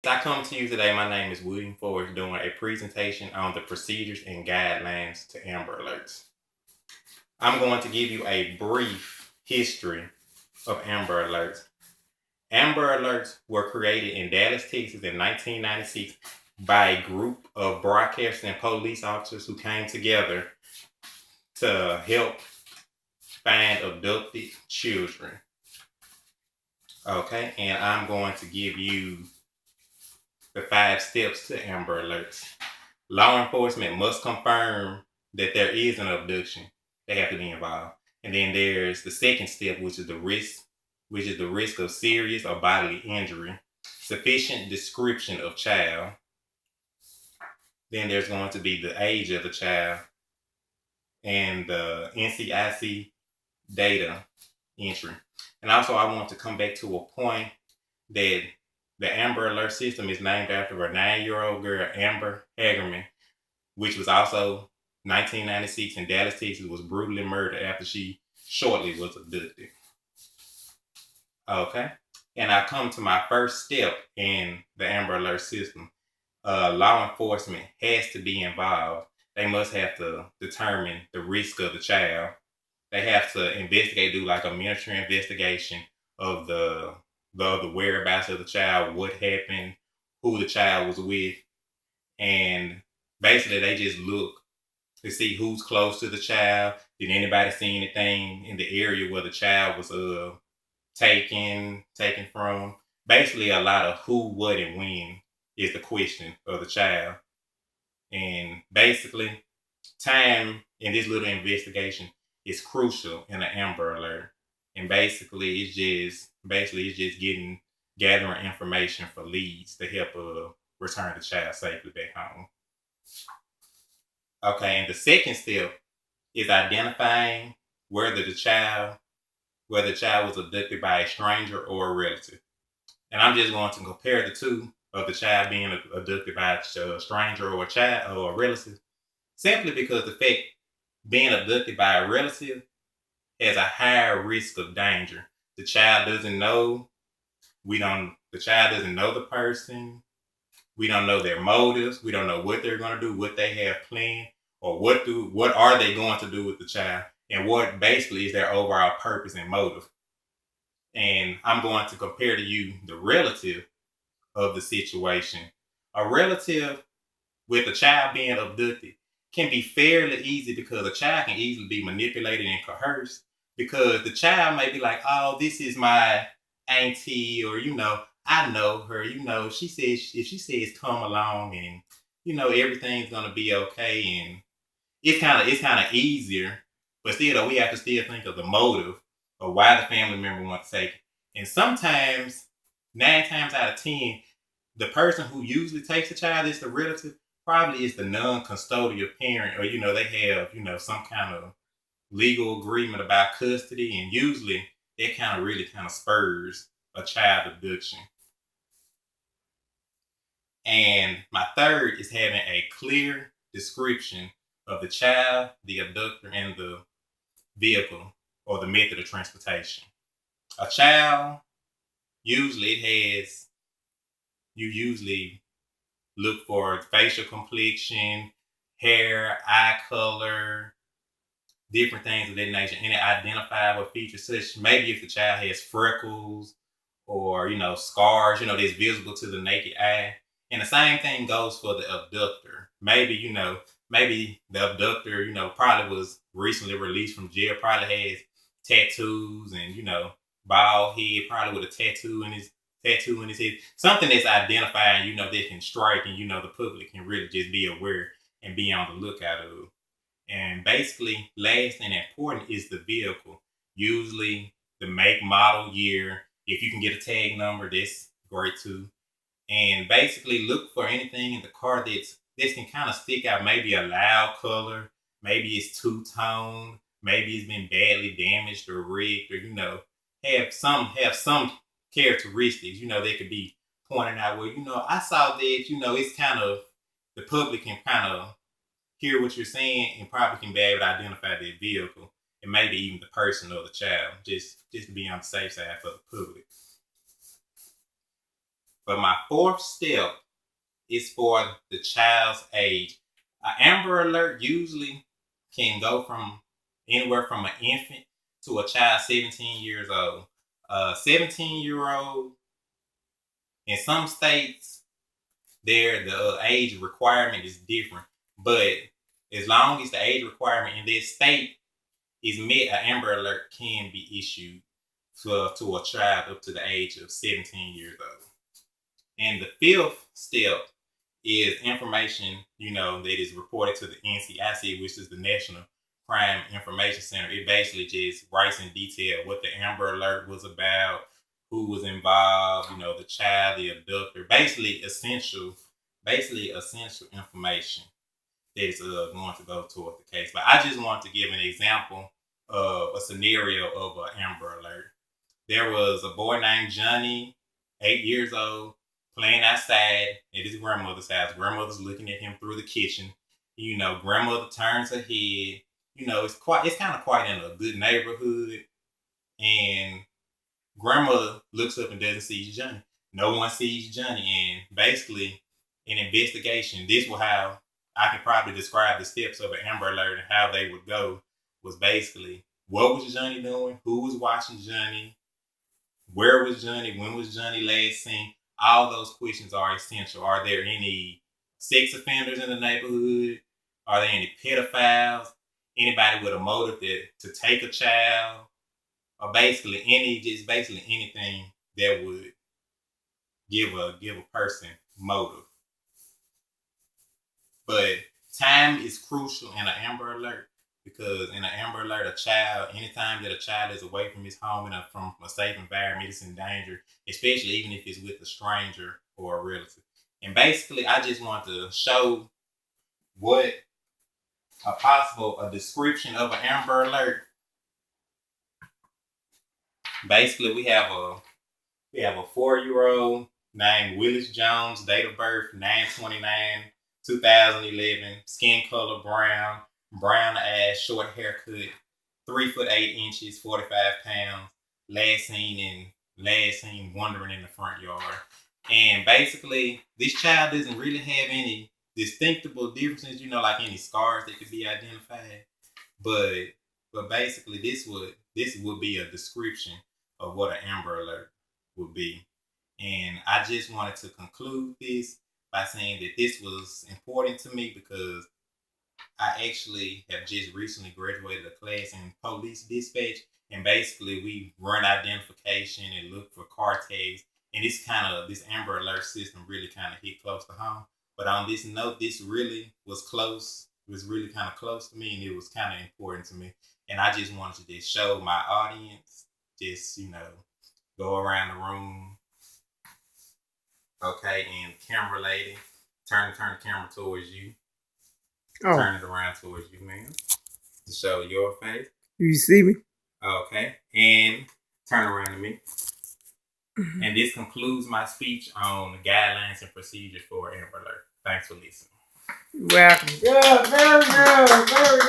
I come to you today. My name is William Forrest doing a presentation on the procedures and guidelines to Amber Alerts. I'm going to give you a brief history of Amber Alerts. Amber Alerts were created in Dallas, Texas in 1996 by a group of broadcasters and police officers who came together to help find abducted children. Okay, and I'm going to give you the 5 steps to Amber Alerts. Law enforcement must confirm that there is an abduction. They have to be involved. And then there's the second step, which is the risk of serious or bodily injury. Sufficient description of child. Then there's going to be the age of the child and the NCIC data entry. And also I want to come back to a point that the Amber Alert system is named after a 9-year-old girl, Amber Hagerman, which was also 1996 in Dallas, Texas, was brutally murdered after she shortly was abducted. Okay. And I come to my first step in the Amber Alert system. Law enforcement has to be involved. They must have to determine the risk of the child. They have to investigate, do like a miniature investigation of the whereabouts of the child, what happened, who the child was with, and basically they just look to see who's close to the child. Did anybody see anything in the area where the child was taken from? Basically, a lot of who, what, and when is the question of the child. And basically, time in this little investigation is crucial in an Amber Alert. And basically, it's just gathering information for leads to help return the child safely back home. Okay, and the second step is identifying whether the child was abducted by a stranger or a relative. And I'm just going to compare the two of the child being abducted by a stranger or a child or a relative, simply because the fact being abducted by a relative has a higher risk of danger. The child doesn't know. The child doesn't know the person. We don't know their motives. We don't know what they're going to do, what they have planned, or what are they going to do with the child, and what basically is their overall purpose and motive. And I'm going to compare to you the relative of the situation. A relative with a child being abducted can be fairly easy because a child can easily be manipulated and coerced, because the child may be like, oh, this is my auntie, or I know her, she says, if she says come along, and everything's gonna be okay. And it's kind of easier, but still though, we have to still think of the motive of why the family member wants to take it. And sometimes, 9 times out of 10, the person who usually takes the child is the relative, probably is the non-custodial parent, or they have some kind of legal agreement about custody, and usually that really kind of spurs a child abduction. And my third is having a clear description of the child, the abductor, and the vehicle or the method of transportation. A child, usually you usually look for facial complexion, hair, eye color, different things of that nature. Any identifiable features, such maybe if the child has freckles or scars, that's visible to the naked eye. And the same thing goes for the abductor. Maybe the abductor, probably was recently released from jail, probably has tattoos and bald head, probably with a tattoo in his head. Something that's identifying, that can strike, and the public can really just be aware and be on the lookout of. And basically, last and important is the vehicle. Usually the make, model, year. If you can get a tag number, that's great too. And basically look for anything in the car that can kind of stick out. Maybe a loud color, maybe it's two-tone, maybe it's been badly damaged or rigged, or have some characteristics, that could be pointing out, well, I saw that, it's kind of, the public can kind of hear what you're saying and probably can be able to identify the vehicle and maybe even the person or the child, just to be on the safe side for the public. But my fourth step is for the child's age. An Amber Alert usually can go from anywhere from an infant to a child 17 years old. A 17-year-old, in some states, the age requirement is different. But as long as the age requirement in this state is met, an Amber Alert can be issued to a child up to the age of 17 years old. And the fifth step is information, that is reported to the NCIC, which is the National Crime Information Center. It basically just writes in detail what the Amber Alert was about, who was involved, the child, the abductor, basically essential information that is going to go toward the case. But I just want to give an example of a scenario of an Amber Alert. There was a boy named Johnny, 8 years old, playing outside at his grandmother's house. Grandmother's looking at him through the kitchen. Grandmother turns her head. It's kind of quite in a good neighborhood. And grandmother looks up and doesn't see Johnny. No one sees Johnny. And basically, in investigation, this was how I can probably describe the steps of an Amber Alert and how they would go. Was basically, what was Johnny doing? Who was watching Johnny? Where was Johnny? When was Johnny last seen? All those questions are essential. Are there any sex offenders in the neighborhood? Are there any pedophiles? Anybody with a motive to take a child? Or basically anything that would give a person motive. But time is crucial in an Amber Alert, because in an Amber Alert, anytime that a child is away from his home and from a safe environment, it's in danger, especially even if it's with a stranger or a relative. And basically, I just want to show what a description of an Amber Alert. Basically, we have a 4-year-old named Willis Jones, date of birth 9/29/2011, skin color brown eyes, short haircut, 3'8", 45 pounds, last seen wandering in the front yard. And basically, this child doesn't really have any distinctible differences, like any scars that could be identified. But basically, this would be a description of what an Amber Alert would be. And I just wanted to conclude this by saying that this was important to me because I actually have just recently graduated a class in police dispatch, and basically we run identification and look for car tags. And this Amber Alert system really kind of hit close to home. But on this note, this really was close. It was really kind of close to me, and it was kind of important to me. And I just wanted to just show my audience, go around the room. Okay, and camera lady, turn the camera towards you. Oh. Turn it around towards you, ma'am, to show your face. You see me? Okay, and turn around to me. Mm-hmm. And this concludes my speech on the guidelines and procedures for Amber Alert. Thanks for listening. You're welcome. Good, very good, very good.